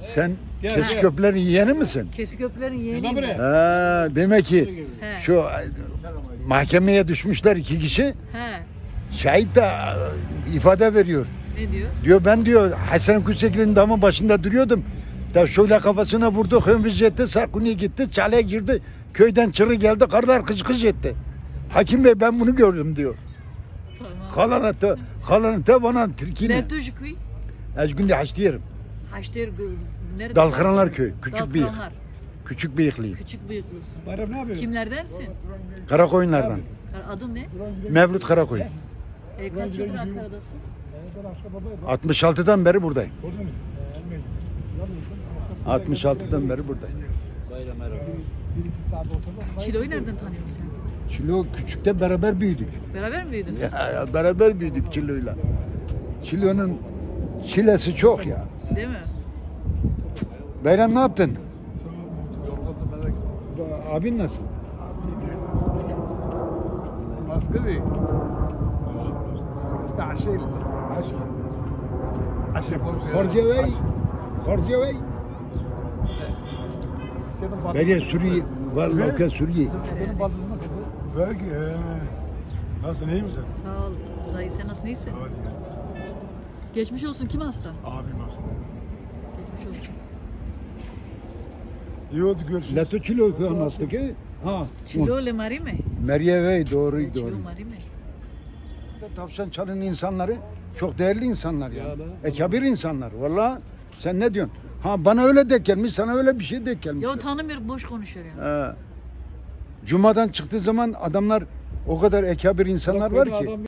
Sen Gel, kesik gel. köplerin yeğeni misin? Kesik öplerin yeğeniyim buraya. ben. Ha, demek ki He. şu mahkemeye düşmüşler 2 kişi. He. Şahit de ifade veriyor. Ne diyor? Diyor ben diyor Hasan Kusekil'in damın başında duruyordum. Da şöyle kafasına vurdu, hınfız etti, Sarkuni'ye gitti, çalaya girdi. Köyden çırı geldi, karılar kıç kıç etti. Hakim Bey ben bunu gördüm diyor. Tamam. Kalanı da bana Türkiye'nin. Nerede köy? Ezgünde haç diyelim. Haçter nerede? Dalkıranlar köy, küçük bıyık. Dalkıranlar. Küçük bıyıklıyım. Küçük bıyıklısın. Bayram ne yapıyorsun? Kimlerdensin? Karakoyunlardan. Adın ne? Mevlüt Karakoyun. Kaç yıldır Ankara'dasın? 66'dan beri buradayım. Orada mı? 66'dan beri buradayım. Çilo'yu nereden tanıyorsun sen? Çilo küçükte beraber büyüdük. Beraber mi büyüdünüz? Ya, beraber büyüdük Çilo'yla. Çilo'nun çilesi çok ya. Değil mi? Bayram ne yaptın? Abin nasıl? Askeri. İşte aşeyle. Aşe Khorziyevey. Khorziyevey. Senin baldızın. Beriye Suriye. Vallahi Suriye. Senin baldızın nasıl? Belki nasıl iyi misin? Sağ ol. Dayı sen nasılsın iyisin? Geçmiş olsun kim hasta? Abim aslında. Geçmiş olsun. İyi oldu görüşürüz. Lato Çilo köyün hastı ki. Ha. Çilo le mari mi? Meryevey doğru Çilo doğru. mari mi? Tavşan çalın insanları çok değerli insanlar ya. Ya lan. Ekabir insanlar. Vallahi sen ne diyorsun? Ha bana öyle denk gelmiş, sana öyle bir şey denk gelmiş. Ya tanımıyorum boş konuşuyor yani. Cuma'dan çıktığı zaman adamlar o kadar ekabir insanlar var ki.